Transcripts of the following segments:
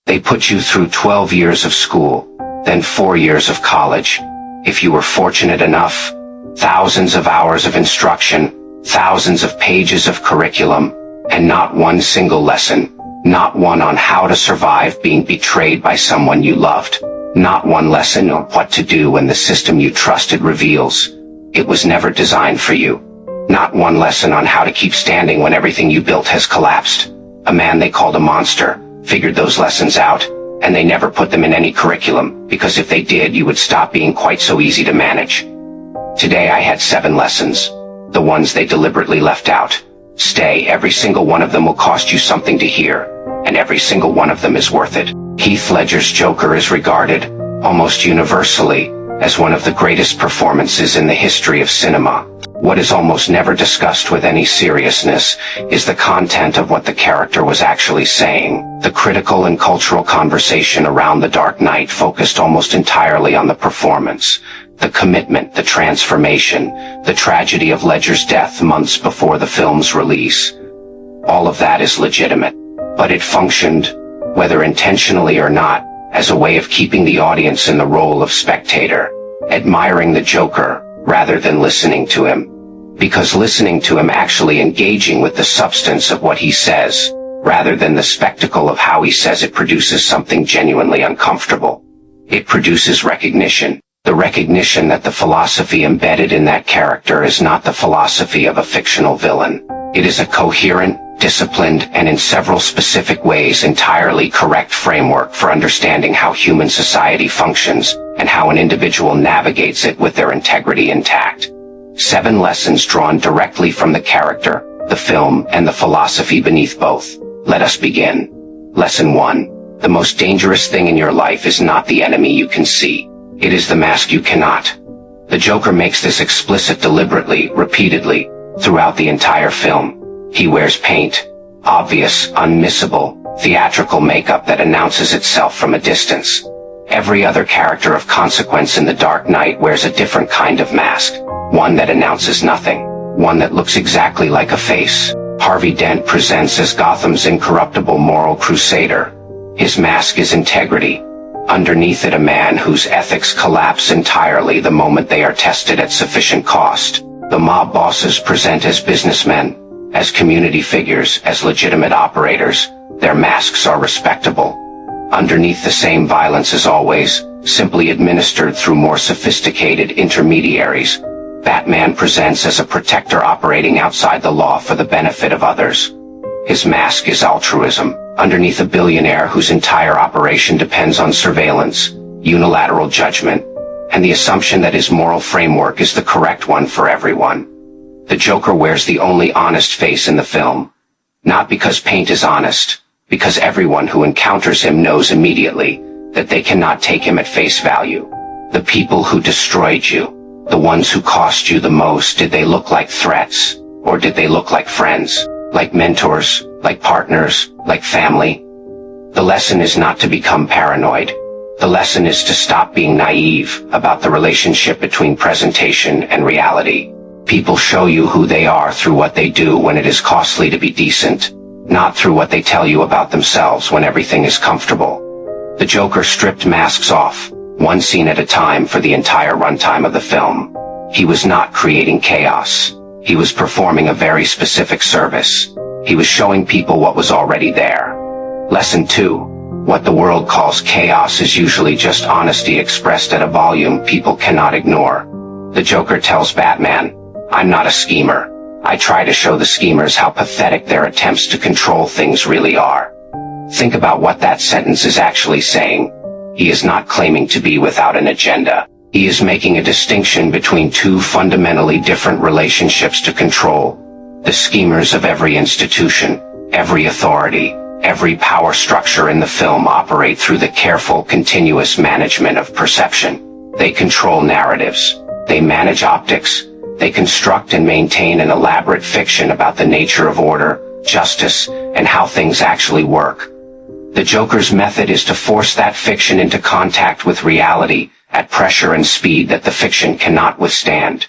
They put you through 12 years of school, then 4 years of college. If you were fortunate enough, thousands of hours of instruction, thousands of pages of curriculum, and not one single lesson, not one on how to survive being betrayed by someone you loved, not one lesson on what to do when the system you trusted reveals it was never designed for you, not one lesson on how to keep standing when everything you built has collapsed. A man they called a monster figured those lessons out, and they never put them in any curriculum, because if they did, you would stop being quite so easy to manage. Today I had 7 lessons, the ones they deliberately left out. Stay, every single one of them will cost you something to hear, and every single one of them is worth it. Heath Ledger's Joker is regarded, almost universally, as one of the greatest performances in the history of cinema. What is almost never discussed with any seriousness is the content of what the character was actually saying. The critical and cultural conversation around The Dark Knight focused almost entirely on the performance, the commitment, the transformation, the tragedy of Ledger's death months before the film's release. All of that is legitimate, but it functioned, whether intentionally or not, as a way of keeping the audience in the role of spectator, admiring the Joker, rather than listening to him. Because listening to him, actually engaging with the substance of what he says, rather than the spectacle of how he says it, produces something genuinely uncomfortable. It produces recognition. The recognition that the philosophy embedded in that character is not the philosophy of a fictional villain. It is a coherent, disciplined, and in several specific ways entirely correct framework for understanding how human society functions and how an individual navigates it with their integrity intact. 7 lessons drawn directly from the character, the film, and the philosophy beneath both. Let us begin. Lesson 1. The most dangerous thing in your life is not the enemy you can see. It is the mask you cannot. The Joker makes this explicit deliberately, repeatedly, throughout the entire film. He wears paint, obvious, unmissable, theatrical makeup that announces itself from a distance. Every other character of consequence in The Dark Knight wears a different kind of mask, one that announces nothing, one that looks exactly like a face. Harvey Dent presents as Gotham's incorruptible moral crusader. His mask is integrity. Underneath it, a man whose ethics collapse entirely the moment they are tested at sufficient cost. The mob bosses present as businessmen, as community figures, as legitimate operators. Their masks are respectable. Underneath, the same violence as always, simply administered through more sophisticated intermediaries. Batman presents as a protector operating outside the law for the benefit of others. His mask is altruism. Underneath, a billionaire whose entire operation depends on surveillance, unilateral judgment, and the assumption that his moral framework is the correct one for everyone. The Joker wears the only honest face in the film. Not because paint is honest, because everyone who encounters him knows immediately that they cannot take him at face value. The people who destroyed you, the ones who cost you the most, did they look like threats, or did they look like friends, like mentors, like partners, like family? The lesson is not to become paranoid. The lesson is to stop being naive about the relationship between presentation and reality. People show you who they are through what they do when it is costly to be decent, not through what they tell you about themselves when everything is comfortable. The Joker stripped masks off, one scene at a time, for the entire runtime of the film. He was not creating chaos. He was performing a very specific service. He was showing people what was already there. Lesson 2. What the world calls chaos is usually just honesty expressed at a volume people cannot ignore. The Joker tells Batman, "I'm not a schemer. I try to show the schemers how pathetic their attempts to control things really are." Think about what that sentence is actually saying. He is not claiming to be without an agenda. He is making a distinction between two fundamentally different relationships to control. The schemers of every institution, every authority, every power structure in the film operate through the careful, continuous management of perception. They control narratives. They manage optics. They construct and maintain an elaborate fiction about the nature of order, justice, and how things actually work. The Joker's method is to force that fiction into contact with reality at pressure and speed that the fiction cannot withstand.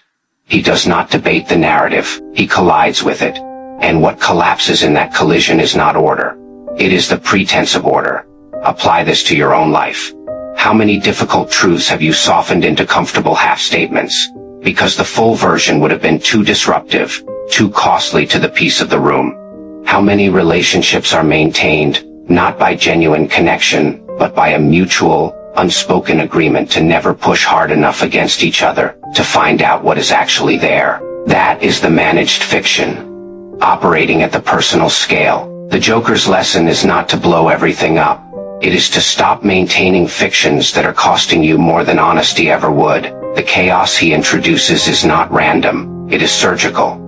He does not debate the narrative. He collides with it. And what collapses in that collision is not order. It is the pretense of order. Apply this to your own life. How many difficult truths have you softened into comfortable half-statements? Because the full version would have been too disruptive, too costly to the peace of the room. How many relationships are maintained, not by genuine connection, but by a mutual, unspoken agreement to never push hard enough against each other to find out what is actually there? That is the managed fiction, operating at the personal scale. The Joker's lesson is not to blow everything up. It is to stop maintaining fictions that are costing you more than honesty ever would. The chaos he introduces is not random, it is surgical.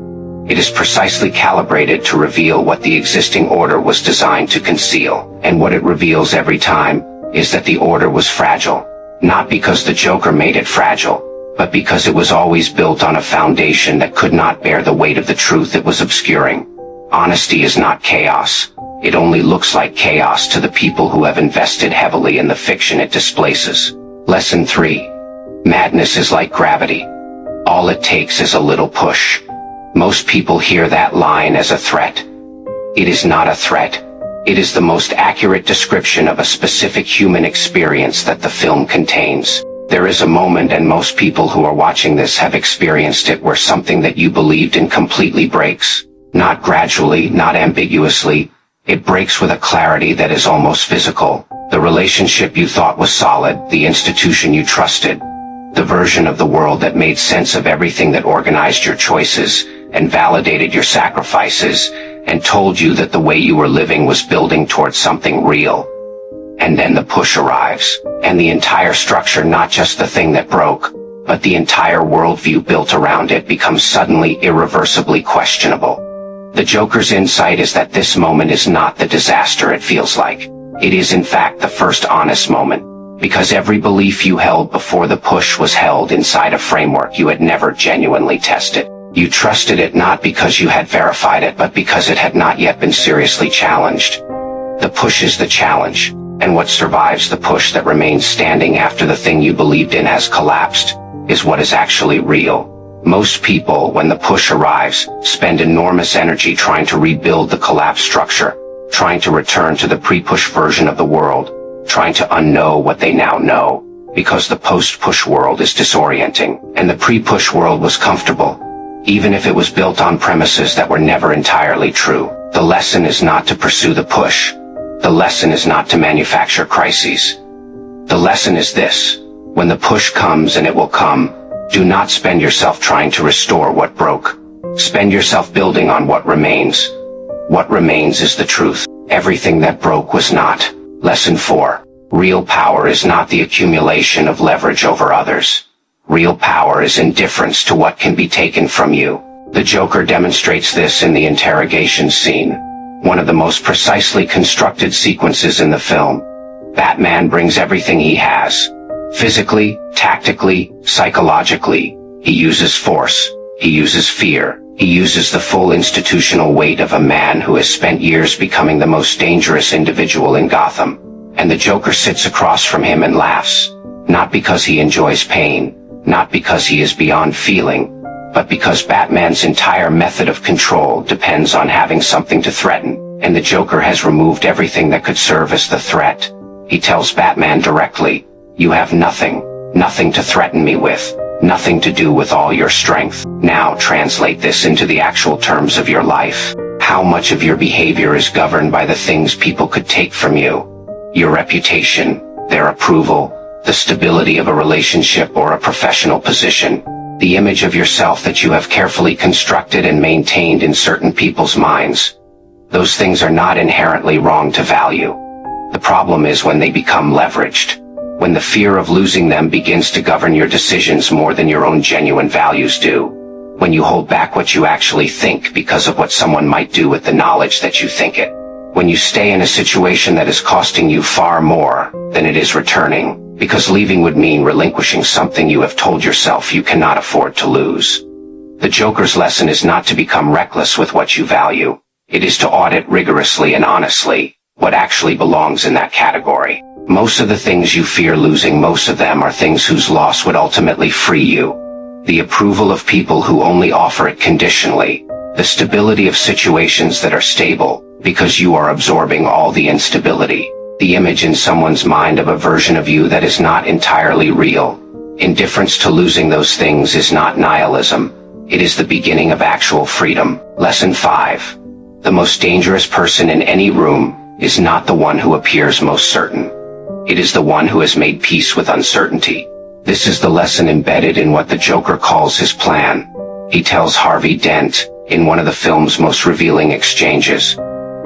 It is precisely calibrated to reveal what the existing order was designed to conceal, and what it reveals every time is that the order was fragile, not because the Joker made it fragile, but because it was always built on a foundation that could not bear the weight of the truth it was obscuring. Honesty is not chaos. It only looks like chaos to the people who have invested heavily in the fiction it displaces. Lesson 3. Madness is like gravity. All it takes is a little push. Most people hear that line as a threat. It is not a threat. It is the most accurate description of a specific human experience that the film contains. There is a moment, and most people who are watching this have experienced it, where something that you believed in completely breaks. Not gradually, not ambiguously. It breaks with a clarity that is almost physical. The relationship you thought was solid, the institution you trusted, the version of the world that made sense of everything, that organized your choices and validated your sacrifices and told you that the way you were living was building towards something real. And then the push arrives, and the entire structure, not just the thing that broke, but the entire worldview built around it, becomes suddenly irreversibly questionable. The Joker's insight is that this moment is not the disaster it feels like. It is in fact the first honest moment, because every belief you held before the push was held inside a framework you had never genuinely tested. You trusted it not because you had verified it, but because it had not yet been seriously challenged. The push is the challenge, and what survives the push, that remains standing after the thing you believed in has collapsed, is what is actually real. Most people, when the push arrives, spend enormous energy trying to rebuild the collapsed structure, trying to return to the pre-push version of the world, trying to unknow what they now know, because the post-push world is disorienting, and the pre-push world was comfortable, even if it was built on premises that were never entirely true. The lesson is not to pursue the push. The lesson is not to manufacture crises. The lesson is this: when the push comes, and it will come, do not spend yourself trying to restore what broke. Spend yourself building on what remains. What remains is the truth. Everything that broke was not. Lesson 4. Real power is not the accumulation of leverage over others. Real power is indifference to what can be taken from you. The Joker demonstrates this in the interrogation scene, one of the most precisely constructed sequences in the film. Batman brings everything he has. Physically, tactically, psychologically. He uses force. He uses fear. He uses the full institutional weight of a man who has spent years becoming the most dangerous individual in Gotham. And the Joker sits across from him and laughs. Not because he enjoys pain, not because he is beyond feeling, but because Batman's entire method of control depends on having something to threaten, and the Joker has removed everything that could serve as the threat. He tells Batman directly, "You have nothing, nothing to threaten me with, nothing to do with all your strength." Now translate this into the actual terms of your life. How much of your behavior is governed by the things people could take from you? Your reputation, their approval, the stability of a relationship or a professional position, the image of yourself that you have carefully constructed and maintained in certain people's minds. Those things are not inherently wrong to value. The problem is when they become leveraged, when the fear of losing them begins to govern your decisions more than your own genuine values do, when you hold back what you actually think because of what someone might do with the knowledge that you think it, when you stay in a situation that is costing you far more than it is returning, because leaving would mean relinquishing something you have told yourself you cannot afford to lose. The Joker's lesson is not to become reckless with what you value. It is to audit rigorously and honestly what actually belongs in that category. Most of the things you fear losing, most of them are things whose loss would ultimately free you. The approval of people who only offer it conditionally. The stability of situations that are stable because you are absorbing all the instability. The image in someone's mind of a version of you that is not entirely real. Indifference to losing those things is not nihilism. It is the beginning of actual freedom. Lesson 5. The most dangerous person in any room is not the one who appears most certain. It is the one who has made peace with uncertainty. This is the lesson embedded in what the Joker calls his plan. He tells Harvey Dent, in one of the film's most revealing exchanges,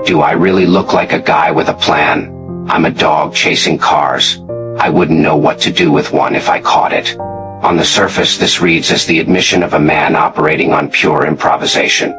"Do I really look like a guy with a plan? I'm a dog chasing cars. I wouldn't know what to do with one if I caught it." On the surface, this reads as the admission of a man operating on pure improvisation.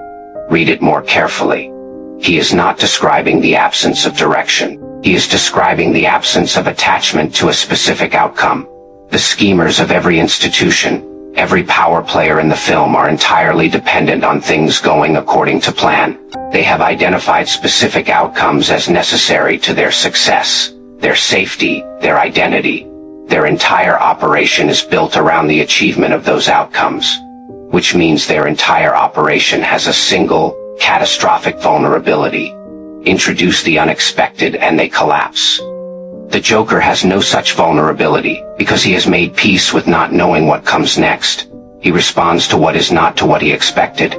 Read it more carefully. He is not describing the absence of direction. He is describing the absence of attachment to a specific outcome. The schemers of every institution, every power player in the film are entirely dependent on things going according to plan. They have identified specific outcomes as necessary to their success, their safety, their identity. Their entire operation is built around the achievement of those outcomes, which means their entire operation has a single, catastrophic vulnerability. Introduce the unexpected and they collapse. The Joker has no such vulnerability, because he has made peace with not knowing what comes next. He responds to what is not to what he expected.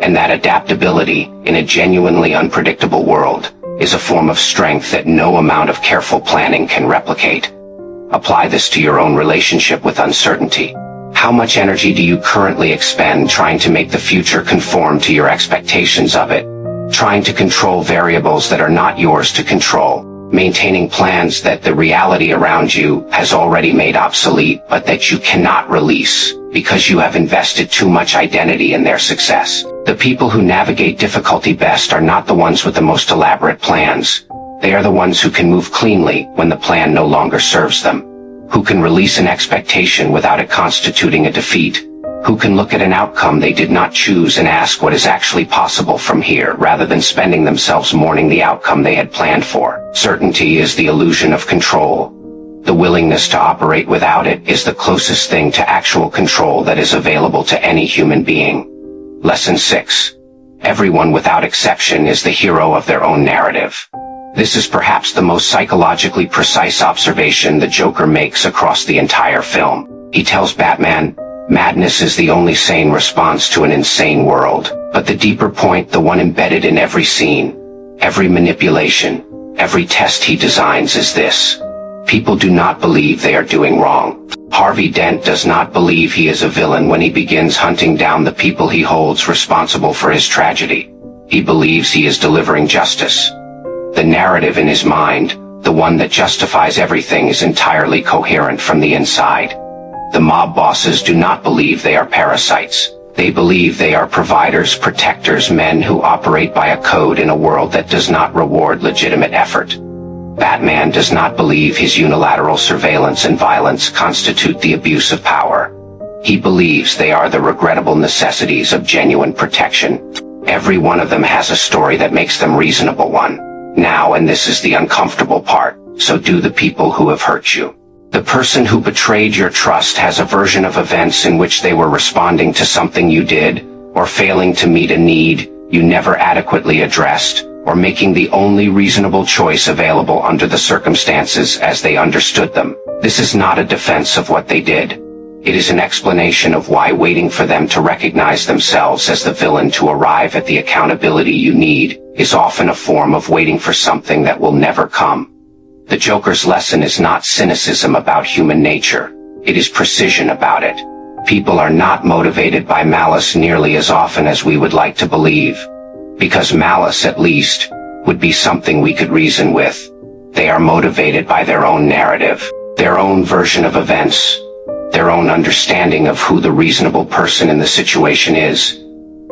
And that adaptability, in a genuinely unpredictable world, is a form of strength that no amount of careful planning can replicate. Apply this to your own relationship with uncertainty. How much energy do you currently expend trying to make the future conform to your expectations of it? Trying to control variables that are not yours to control? Maintaining plans that the reality around you has already made obsolete, but that you cannot release, because you have invested too much identity in their success. The people who navigate difficulty best are not the ones with the most elaborate plans. They are the ones who can move cleanly when the plan no longer serves them, who can release an expectation without it constituting a defeat, who can look at an outcome they did not choose and ask what is actually possible from here rather than spending themselves mourning the outcome they had planned for. Certainty is the illusion of control. The willingness to operate without it is the closest thing to actual control that is available to any human being. Lesson 6. Everyone without exception is the hero of their own narrative. This is perhaps the most psychologically precise observation the Joker makes across the entire film. He tells Batman, "Madness is the only sane response to an insane world." But the deeper point, the one embedded in every scene, every manipulation, every test he designs is this: people do not believe they are doing wrong. Harvey Dent does not believe he is a villain when he begins hunting down the people he holds responsible for his tragedy. He believes he is delivering justice. The narrative in his mind, the one that justifies everything, is entirely coherent from the inside. The mob bosses do not believe they are parasites. They believe they are providers, protectors, men who operate by a code in a world that does not reward legitimate effort. Batman does not believe his unilateral surveillance and violence constitute the abuse of power. He believes they are the regrettable necessities of genuine protection. Every one of them has a story that makes them reasonable one. Now, and this is the uncomfortable part, so do the people who have hurt you. The person who betrayed your trust has a version of events in which they were responding to something you did, or failing to meet a need you never adequately addressed, or making the only reasonable choice available under the circumstances as they understood them. This is not a defense of what they did. It is an explanation of why waiting for them to recognize themselves as the villain to arrive at the accountability you need is often a form of waiting for something that will never come. The Joker's lesson is not cynicism about human nature. It is precision about it. People are not motivated by malice nearly as often as we would like to believe. Because malice, at least, would be something we could reason with. They are motivated by their own narrative, their own version of events, their own understanding of who the reasonable person in the situation is.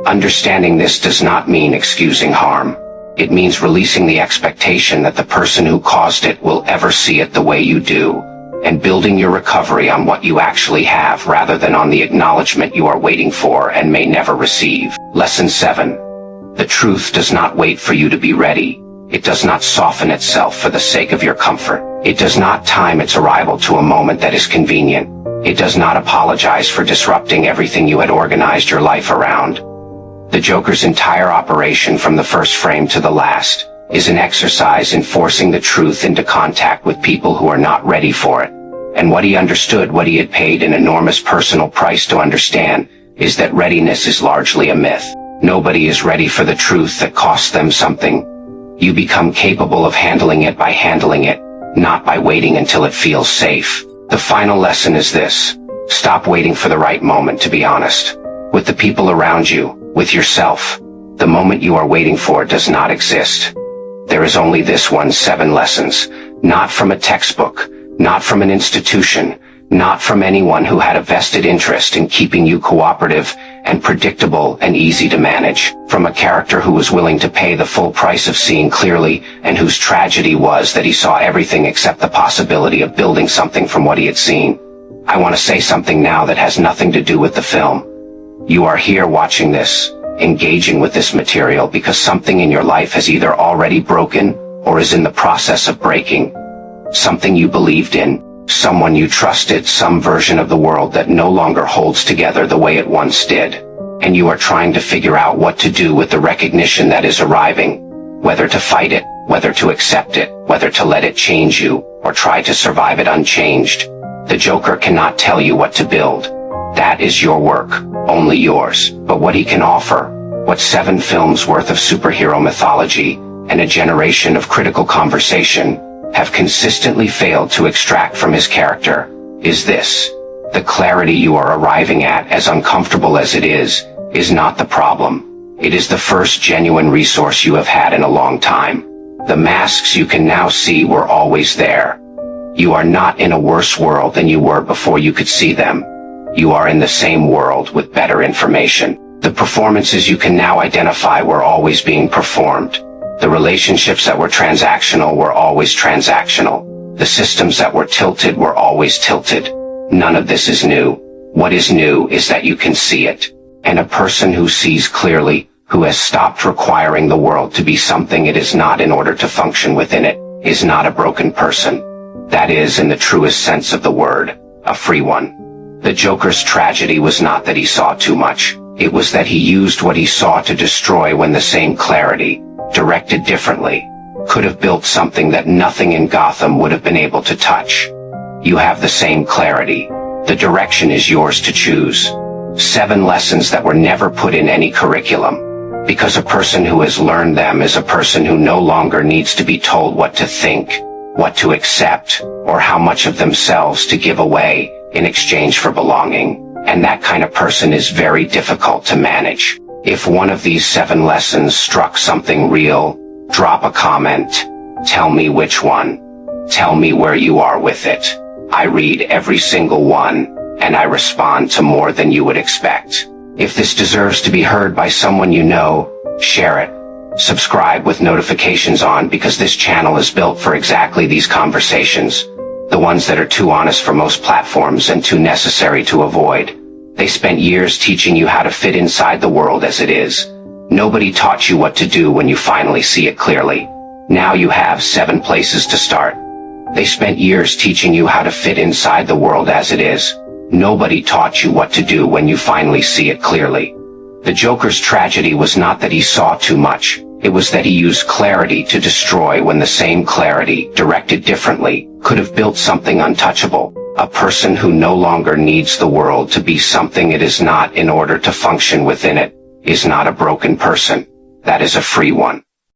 Understanding this does not mean excusing harm. It means releasing the expectation that the person who caused it will ever see it the way you do, and building your recovery on what you actually have rather than on the acknowledgement you are waiting for and may never receive. Lesson 7. The truth does not wait for you to be ready. It does not soften itself for the sake of your comfort. It does not time its arrival to a moment that is convenient. It does not apologize for disrupting everything you had organized your life around. The Joker's entire operation from the first frame to the last is an exercise in forcing the truth into contact with people who are not ready for it. And what he understood, what he had paid an enormous personal price to understand, is that readiness is largely a myth. Nobody is ready for the truth that costs them something. You become capable of handling it by handling it, not by waiting until it feels safe. The final lesson is this: stop waiting for the right moment to be honest. With the people around you, with yourself, the moment you are waiting for does not exist. There is only this one: 7 lessons, not from a textbook, not from an institution, not from anyone who had a vested interest in keeping you cooperative and predictable and easy to manage, from a character who was willing to pay the full price of seeing clearly and whose tragedy was that he saw everything except the possibility of building something from what he had seen. I want to say something now that has nothing to do with the film. You are here watching this, engaging with this material because something in your life has either already broken or is in the process of breaking. Something you believed in, someone you trusted, some version of the world that no longer holds together the way it once did. And you are trying to figure out what to do with the recognition that is arriving, whether to fight it, whether to accept it, whether to let it change you, or try to survive it unchanged. The Joker cannot tell you what to build. That is your work, only yours. But what he can offer, what 7 films worth of superhero mythology and a generation of critical conversation have consistently failed to extract from his character, is this: the clarity you are arriving at, as uncomfortable as it is not the problem. It is the first genuine resource you have had in a long time. The masks you can now see were always there. You are not in a worse world than you were before you could see them. You are in the same world with better information. The performances you can now identify were always being performed. The relationships that were transactional were always transactional. The systems that were tilted were always tilted. None of this is new. What is new is that you can see it. And a person who sees clearly, who has stopped requiring the world to be something it is not in order to function within it, is not a broken person. That is, in the truest sense of the word, a free one. The Joker's tragedy was not that he saw too much. It was that he used what he saw to destroy when the same clarity, directed differently, could have built something that nothing in Gotham would have been able to touch. You have the same clarity. The direction is yours to choose. 7 lessons that were never put in any curriculum, because a person who has learned them is a person who no longer needs to be told what to think, what to accept, or how much of themselves to give away in exchange for belonging. And that kind of person is very difficult to manage. If one of these 7 lessons struck something real, drop a comment. Tell me which one. Tell me where you are with it. I read every single one, and I respond to more than you would expect. If this deserves to be heard by someone you know, share it. Subscribe with notifications on, because this channel is built for exactly these conversations. The ones that are too honest for most platforms and too necessary to avoid. They spent years teaching you how to fit inside the world as it is. Nobody taught you what to do when you finally see it clearly. Now you have 7 places to start. They spent years teaching you how to fit inside the world as it is. Nobody taught you what to do when you finally see it clearly. The Joker's tragedy was not that he saw too much. It was that he used clarity to destroy when the same clarity, directed differently, could have built something untouchable. A person who no longer needs the world to be something it is not in order to function within it, is not a broken person. That is a free one.